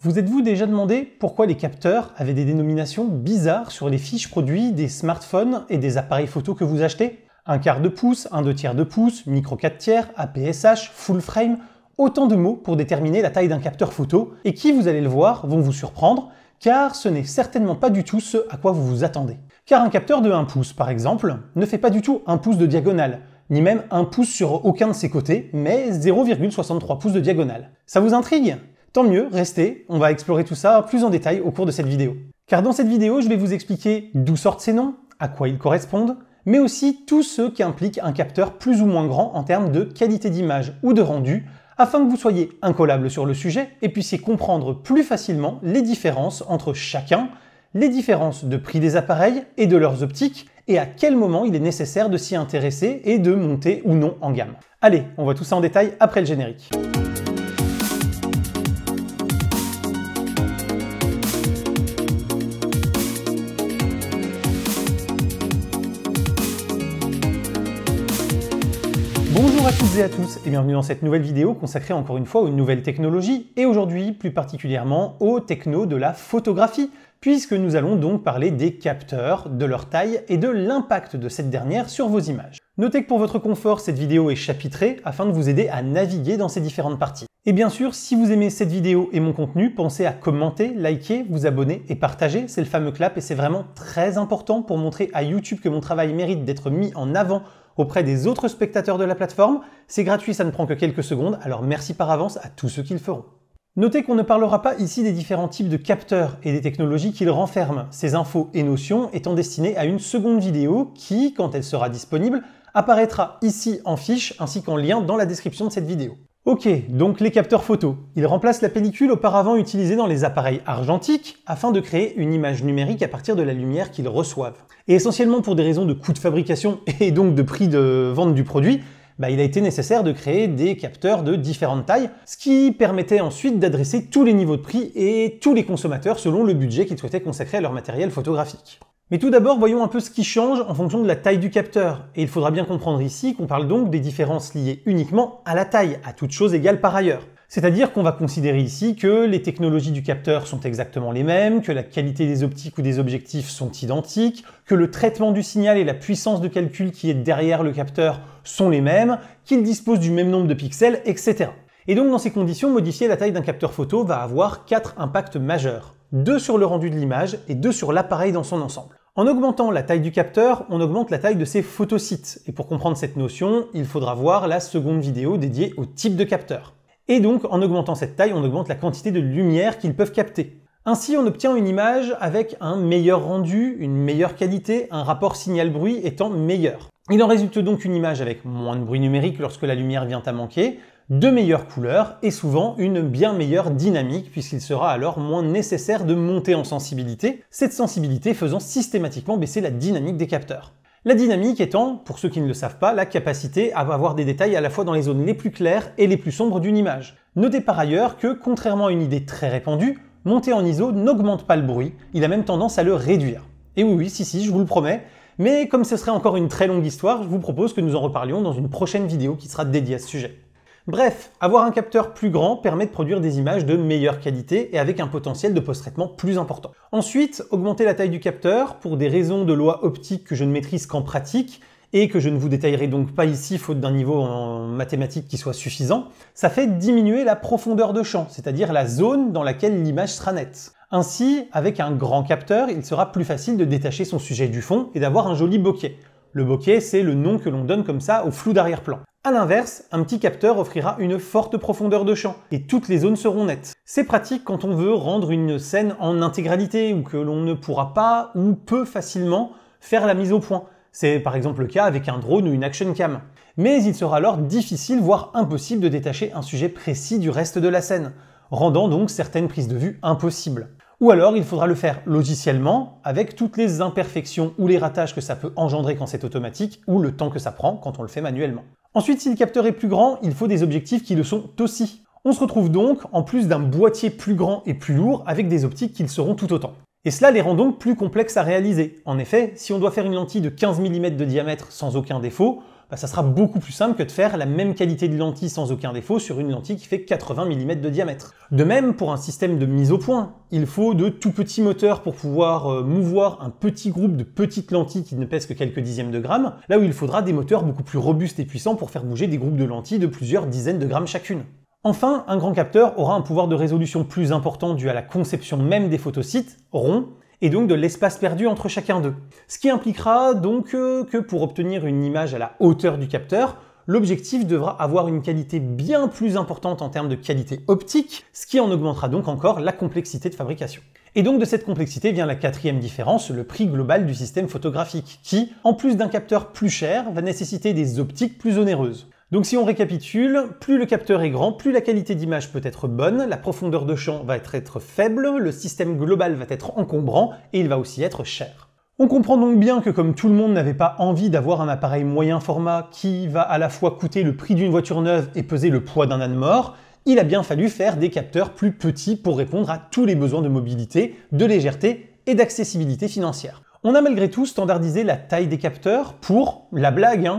Vous êtes-vous déjà demandé pourquoi les capteurs avaient des dénominations bizarres sur les fiches produits des smartphones et des appareils photo que vous achetez? 1/4 de pouce, 1/2 de pouce, micro 4/3, APS-H, full frame, autant de mots pour déterminer la taille d'un capteur photo et qui, vous allez le voir, vont vous surprendre car ce n'est certainement pas du tout ce à quoi vous vous attendez. Car un capteur de 1 pouce, par exemple, ne fait pas du tout 1 pouce de diagonale, ni même 1 pouce sur aucun de ses côtés, mais 0,63 pouces de diagonale. Ça vous intrigue? Tant mieux, restez, on va explorer tout ça plus en détail au cours de cette vidéo. Car dans cette vidéo, je vais vous expliquer d'où sortent ces noms, à quoi ils correspondent, mais aussi tous ceux qui impliquent un capteur plus ou moins grand en termes de qualité d'image ou de rendu, afin que vous soyez incollable sur le sujet et puissiez comprendre plus facilement les différences entre chacun, les différences de prix des appareils et de leurs optiques, et à quel moment il est nécessaire de s'y intéresser et de monter ou non en gamme. Allez, on voit tout ça en détail après le générique. Bonjour à toutes et à tous et bienvenue dans cette nouvelle vidéo consacrée encore une fois aux nouvelles technologies et aujourd'hui plus particulièrement aux technos de la photographie puisque nous allons donc parler des capteurs, de leur taille et de l'impact de cette dernière sur vos images. Notez que pour votre confort cette vidéo est chapitrée afin de vous aider à naviguer dans ces différentes parties. Et bien sûr, si vous aimez cette vidéo et mon contenu, pensez à commenter, liker, vous abonner et partager, c'est le fameux clap et c'est vraiment très important pour montrer à YouTube que mon travail mérite d'être mis en avant auprès des autres spectateurs de la plateforme. C'est gratuit, ça ne prend que quelques secondes, alors merci par avance à tous ceux qui le feront. Notez qu'on ne parlera pas ici des différents types de capteurs et des technologies qu'ils renferment, ces infos et notions étant destinées à une seconde vidéo qui, quand elle sera disponible, apparaîtra ici en fiche ainsi qu'en lien dans la description de cette vidéo. Ok, donc les capteurs photo. Ils remplacent la pellicule auparavant utilisée dans les appareils argentiques afin de créer une image numérique à partir de la lumière qu'ils reçoivent. Et essentiellement pour des raisons de coût de fabrication et donc de prix de vente du produit, il a été nécessaire de créer des capteurs de différentes tailles, ce qui permettait ensuite d'adresser tous les niveaux de prix et tous les consommateurs selon le budget qu'ils souhaitaient consacrer à leur matériel photographique. Mais tout d'abord, voyons un peu ce qui change en fonction de la taille du capteur. Et il faudra bien comprendre ici qu'on parle donc des différences liées uniquement à la taille, à toute chose égale par ailleurs. C'est-à-dire qu'on va considérer ici que les technologies du capteur sont exactement les mêmes, que la qualité des optiques ou des objectifs sont identiques, que le traitement du signal et la puissance de calcul qui est derrière le capteur sont les mêmes, qu'il dispose du même nombre de pixels, etc. Et donc dans ces conditions, modifier la taille d'un capteur photo va avoir 4 impacts majeurs. 2 sur le rendu de l'image et 2 sur l'appareil dans son ensemble. En augmentant la taille du capteur, on augmente la taille de ses photosites. Et pour comprendre cette notion, il faudra voir la seconde vidéo dédiée au type de capteur. Et donc, en augmentant cette taille, on augmente la quantité de lumière qu'ils peuvent capter. Ainsi, on obtient une image avec un meilleur rendu, une meilleure qualité, un rapport signal-bruit étant meilleur. Il en résulte donc une image avec moins de bruit numérique lorsque la lumière vient à manquer, de meilleures couleurs et souvent une bien meilleure dynamique puisqu'il sera alors moins nécessaire de monter en sensibilité, cette sensibilité faisant systématiquement baisser la dynamique des capteurs. La dynamique étant, pour ceux qui ne le savent pas, la capacité à avoir des détails à la fois dans les zones les plus claires et les plus sombres d'une image. Notez par ailleurs que, contrairement à une idée très répandue, monter en ISO n'augmente pas le bruit, il a même tendance à le réduire. Et oui, si, je vous le promets, mais comme ce serait encore une très longue histoire, je vous propose que nous en reparlions dans une prochaine vidéo qui sera dédiée à ce sujet. Bref, avoir un capteur plus grand permet de produire des images de meilleure qualité et avec un potentiel de post-traitement plus important. Ensuite, augmenter la taille du capteur pour des raisons de loi optique que je ne maîtrise qu'en pratique et que je ne vous détaillerai donc pas ici faute d'un niveau en mathématiques qui soit suffisant, ça fait diminuer la profondeur de champ, c'est-à-dire la zone dans laquelle l'image sera nette. Ainsi, avec un grand capteur, il sera plus facile de détacher son sujet du fond et d'avoir un joli bokeh. Le bokeh, c'est le nom que l'on donne comme ça au flou d'arrière-plan. A l'inverse, un petit capteur offrira une forte profondeur de champ, et toutes les zones seront nettes. C'est pratique quand on veut rendre une scène en intégralité, ou que l'on ne pourra pas ou peu facilement faire la mise au point. C'est par exemple le cas avec un drone ou une action cam. Mais il sera alors difficile, voire impossible de détacher un sujet précis du reste de la scène, rendant donc certaines prises de vue impossibles. Ou alors il faudra le faire logiciellement, avec toutes les imperfections ou les ratages que ça peut engendrer quand c'est automatique, ou le temps que ça prend quand on le fait manuellement. Ensuite, si le capteur est plus grand, il faut des objectifs qui le sont aussi. On se retrouve donc, en plus d'un boîtier plus grand et plus lourd, avec des optiques qui le seront tout autant. Et cela les rend donc plus complexes à réaliser. En effet, si on doit faire une lentille de 15 mm de diamètre sans aucun défaut, ça sera beaucoup plus simple que de faire la même qualité de lentille sans aucun défaut sur une lentille qui fait 80 mm de diamètre. De même, pour un système de mise au point, il faut de tout petits moteurs pour pouvoir mouvoir un petit groupe de petites lentilles qui ne pèsent que quelques dixièmes de grammes, là où il faudra des moteurs beaucoup plus robustes et puissants pour faire bouger des groupes de lentilles de plusieurs dizaines de grammes chacune. Enfin, un grand capteur aura un pouvoir de résolution plus important dû à la conception même des photosites, ronds, et donc de l'espace perdu entre chacun d'eux. Ce qui impliquera donc que pour obtenir une image à la hauteur du capteur, l'objectif devra avoir une qualité bien plus importante en termes de qualité optique, ce qui en augmentera donc encore la complexité de fabrication. Et donc de cette complexité vient la quatrième différence, le prix global du système photographique, qui, en plus d'un capteur plus cher, va nécessiter des optiques plus onéreuses. Donc si on récapitule, plus le capteur est grand, plus la qualité d'image peut être bonne, la profondeur de champ va être faible, le système global va être encombrant et il va aussi être cher. On comprend donc bien que comme tout le monde n'avait pas envie d'avoir un appareil moyen format qui va à la fois coûter le prix d'une voiture neuve et peser le poids d'un âne mort, il a bien fallu faire des capteurs plus petits pour répondre à tous les besoins de mobilité, de légèreté et d'accessibilité financière. On a malgré tout standardisé la taille des capteurs pour, la blague,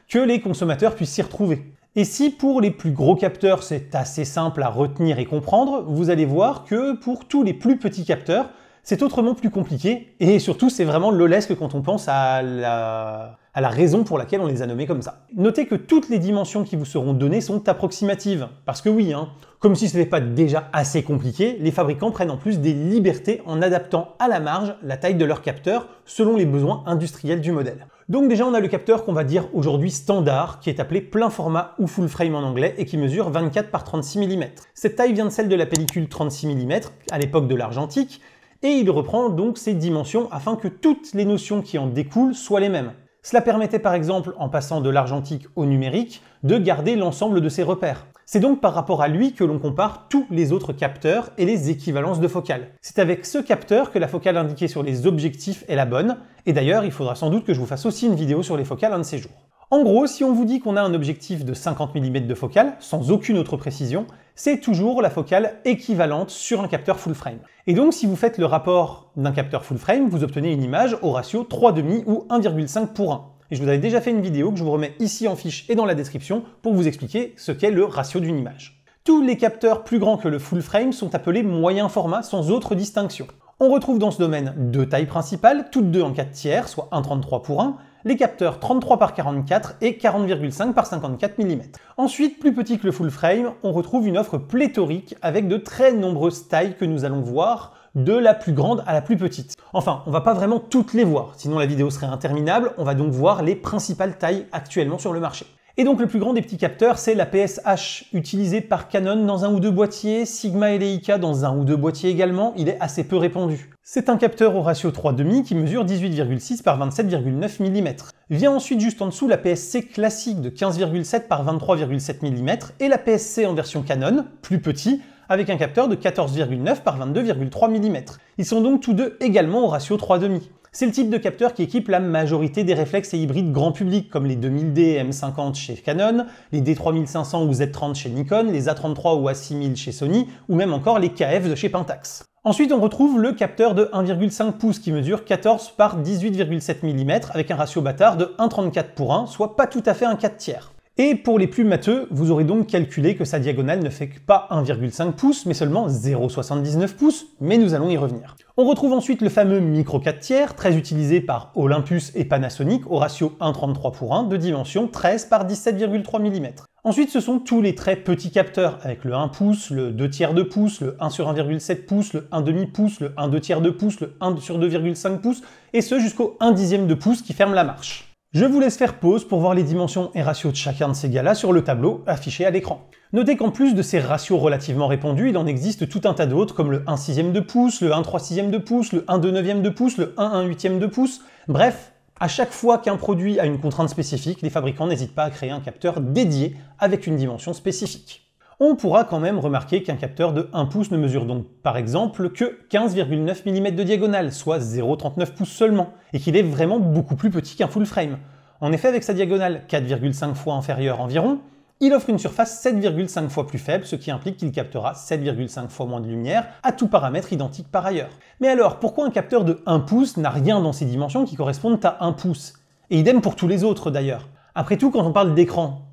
que les consommateurs puissent s'y retrouver. Et si pour les plus gros capteurs c'est assez simple à retenir et comprendre, vous allez voir que pour tous les plus petits capteurs, c'est autrement plus compliqué, et surtout c'est vraiment lolesque quand on pense à la raison pour laquelle on les a nommés comme ça. Notez que toutes les dimensions qui vous seront données sont approximatives, parce que oui, comme si ce n'était pas déjà assez compliqué, les fabricants prennent en plus des libertés en adaptant à la marge la taille de leur capteur selon les besoins industriels du modèle. Donc déjà on a le capteur qu'on va dire aujourd'hui standard, qui est appelé plein format ou full frame en anglais et qui mesure 24 par 36 mm. Cette taille vient de celle de la pellicule 36 mm à l'époque de l'argentique, et il reprend donc ces dimensions afin que toutes les notions qui en découlent soient les mêmes. Cela permettait par exemple, en passant de l'argentique au numérique, de garder l'ensemble de ses repères. C'est donc par rapport à lui que l'on compare tous les autres capteurs et les équivalences de focale. C'est avec ce capteur que la focale indiquée sur les objectifs est la bonne, et d'ailleurs il faudra sans doute que je vous fasse aussi une vidéo sur les focales un de ces jours. En gros, si on vous dit qu'on a un objectif de 50 mm de focale, sans aucune autre précision, c'est toujours la focale équivalente sur un capteur full frame. Et donc si vous faites le rapport d'un capteur full frame, vous obtenez une image au ratio 3,5 ou 1,5 pour 1. Et je vous avais déjà fait une vidéo que je vous remets ici en fiche et dans la description pour vous expliquer ce qu'est le ratio d'une image. Tous les capteurs plus grands que le full frame sont appelés moyen format sans autre distinction. On retrouve dans ce domaine deux tailles principales, toutes deux en 4 tiers, soit 1,33 pour 1, les capteurs 33 par 44 et 40,5 par 54 mm. Ensuite, plus petit que le full frame, on retrouve une offre pléthorique avec de très nombreuses tailles que nous allons voir, de la plus grande à la plus petite. Enfin, on va pas vraiment toutes les voir, sinon la vidéo serait interminable, on va donc voir les principales tailles actuellement sur le marché. Et donc le plus grand des petits capteurs, c'est la PSH, utilisée par Canon dans un ou deux boîtiers, Sigma et Leica dans un ou deux boîtiers également, il est assez peu répandu. C'est un capteur au ratio 3,5 qui mesure 18,6 par 27,9 mm. Vient ensuite juste en dessous la PSC classique de 15,7 par 23,7 mm et la PSC en version Canon, plus petit, avec un capteur de 14,9 par 22,3 mm. Ils sont donc tous deux également au ratio 3,5. C'est le type de capteur qui équipe la majorité des réflexes et hybrides grand public, comme les 2000D M50 chez Canon, les D3500 ou Z30 chez Nikon, les A33 ou A6000 chez Sony, ou même encore les KF de chez Pentax. Ensuite, on retrouve le capteur de 1,5 pouces qui mesure 14 par 18,7 mm avec un ratio bâtard de 1,34 pour 1, soit pas tout à fait un 4 tiers. Et pour les plus matheux, vous aurez donc calculé que sa diagonale ne fait pas 1,5 pouces, mais seulement 0,79 pouces, mais nous allons y revenir. On retrouve ensuite le fameux micro 4 tiers, très utilisé par Olympus et Panasonic, au ratio 1,33 pour 1, de dimension 13 par 17,3 mm. Ensuite, ce sont tous les très petits capteurs, avec le 1 pouce, le 2 tiers de pouce, le 1 sur 1,7 pouce, le 1 demi pouce, le 1 2 tiers de pouce, le 1 sur 2,5 pouces, et ce jusqu'au 1 dixième de pouce qui ferme la marche. Je vous laisse faire pause pour voir les dimensions et ratios de chacun de ces gars-là sur le tableau affiché à l'écran. Notez qu'en plus de ces ratios relativement répandus, il en existe tout un tas d'autres comme le 1 sixième de pouce, le 1 3 sixième de pouce, le 1 2 neuvième de pouce, le 1 1 huitième de pouce. Bref, à chaque fois qu'un produit a une contrainte spécifique, les fabricants n'hésitent pas à créer un capteur dédié avec une dimension spécifique. On pourra quand même remarquer qu'un capteur de 1 pouce ne mesure donc par exemple que 15,9 mm de diagonale, soit 0,39 pouces seulement, et qu'il est vraiment beaucoup plus petit qu'un full frame. En effet, avec sa diagonale 4,5 fois inférieure environ, il offre une surface 7,5 fois plus faible, ce qui implique qu'il captera 7,5 fois moins de lumière, à tout paramètre identique par ailleurs. Mais alors, pourquoi un capteur de 1 pouce n'a rien dans ses dimensions qui correspondent à 1 pouce? Et idem pour tous les autres d'ailleurs. Après tout, quand on parle d'écran,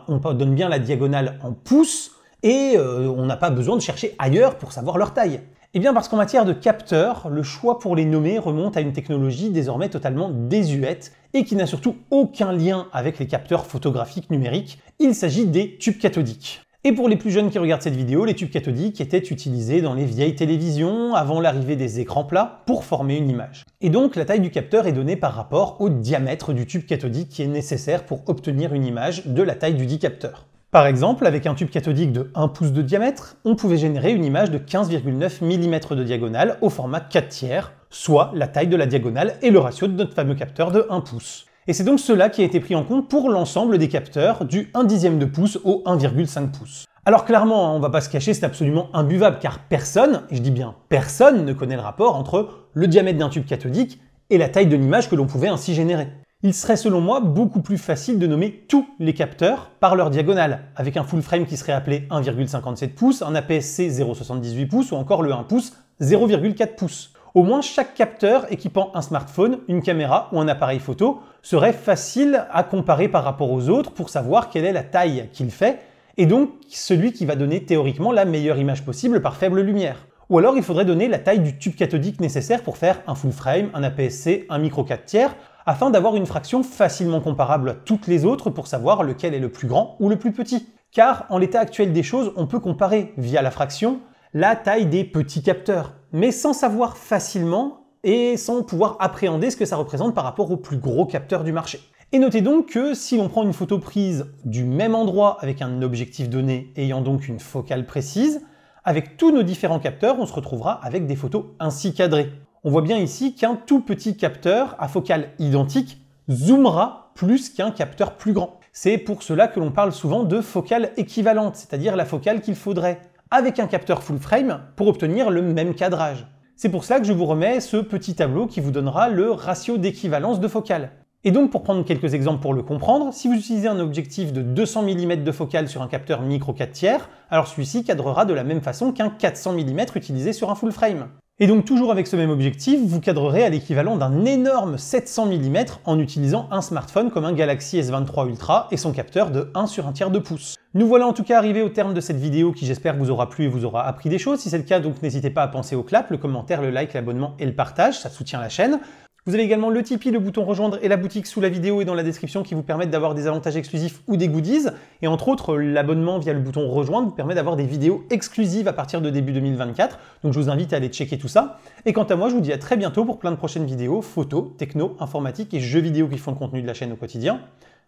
on donne bien la diagonale en pouces et on n'a pas besoin de chercher ailleurs pour savoir leur taille. Eh bien parce qu'en matière de capteurs, le choix pour les nommer remonte à une technologie désormais totalement désuète et qui n'a surtout aucun lien avec les capteurs photographiques numériques. Il s'agit des tubes cathodiques. Et pour les plus jeunes qui regardent cette vidéo, les tubes cathodiques étaient utilisés dans les vieilles télévisions avant l'arrivée des écrans plats pour former une image. Et donc la taille du capteur est donnée par rapport au diamètre du tube cathodique qui est nécessaire pour obtenir une image de la taille du dit capteur. Par exemple, avec un tube cathodique de 1 pouce de diamètre, on pouvait générer une image de 15,9 mm de diagonale au format 4/3, soit la taille de la diagonale et le ratio de notre fameux capteur de 1 pouce. Et c'est donc cela qui a été pris en compte pour l'ensemble des capteurs du 1/10 de pouce au 1,5 pouce. Alors clairement, on va pas se cacher, c'est absolument imbuvable car personne, et je dis bien personne, ne connaît le rapport entre le diamètre d'un tube cathodique et la taille de l'image que l'on pouvait ainsi générer. Il serait selon moi beaucoup plus facile de nommer tous les capteurs par leur diagonale, avec un full frame qui serait appelé 1,57 pouces, un APS-C 0,78 pouces ou encore le 1 pouce 0,4 pouces. Au moins chaque capteur équipant un smartphone, une caméra ou un appareil photo serait facile à comparer par rapport aux autres pour savoir quelle est la taille qu'il fait, et donc celui qui va donner théoriquement la meilleure image possible par faible lumière. Ou alors il faudrait donner la taille du tube cathodique nécessaire pour faire un full frame, un APS-C, un micro 4/3, afin d'avoir une fraction facilement comparable à toutes les autres pour savoir lequel est le plus grand ou le plus petit. Car en l'état actuel des choses, on peut comparer via la fraction la taille des petits capteurs, mais sans savoir facilement et sans pouvoir appréhender ce que ça représente par rapport aux plus gros capteurs du marché. Et notez donc que si l'on prend une photo prise du même endroit avec un objectif donné ayant donc une focale précise, avec tous nos différents capteurs, on se retrouvera avec des photos ainsi cadrées. On voit bien ici qu'un tout petit capteur à focale identique zoomera plus qu'un capteur plus grand. C'est pour cela que l'on parle souvent de focale équivalente, c'est-à-dire la focale qu'il faudrait avec un capteur full frame pour obtenir le même cadrage. C'est pour ça que je vous remets ce petit tableau qui vous donnera le ratio d'équivalence de focale. Et donc pour prendre quelques exemples pour le comprendre, si vous utilisez un objectif de 200 mm de focale sur un capteur micro 4/3, alors celui-ci cadrera de la même façon qu'un 400 mm utilisé sur un full frame. Et donc toujours avec ce même objectif, vous cadrerez à l'équivalent d'un énorme 700 mm en utilisant un smartphone comme un Galaxy S23 Ultra et son capteur de 1/1/3 de pouce. Nous voilà en tout cas arrivés au terme de cette vidéo qui j'espère vous aura plu et vous aura appris des choses. Si c'est le cas, donc n'hésitez pas à penser au clap, le commentaire, le like, l'abonnement et le partage, ça soutient la chaîne. Vous avez également le Tipeee, le bouton rejoindre et la boutique sous la vidéo et dans la description qui vous permettent d'avoir des avantages exclusifs ou des goodies. Et entre autres, l'abonnement via le bouton rejoindre vous permet d'avoir des vidéos exclusives à partir de début 2024. Donc je vous invite à aller checker tout ça. Et quant à moi, je vous dis à très bientôt pour plein de prochaines vidéos, photos, techno, informatique et jeux vidéo qui font le contenu de la chaîne au quotidien.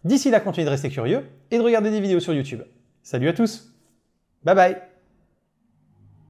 D'ici là, continuez de rester curieux et de regarder des vidéos sur YouTube. Salut à tous, bye bye.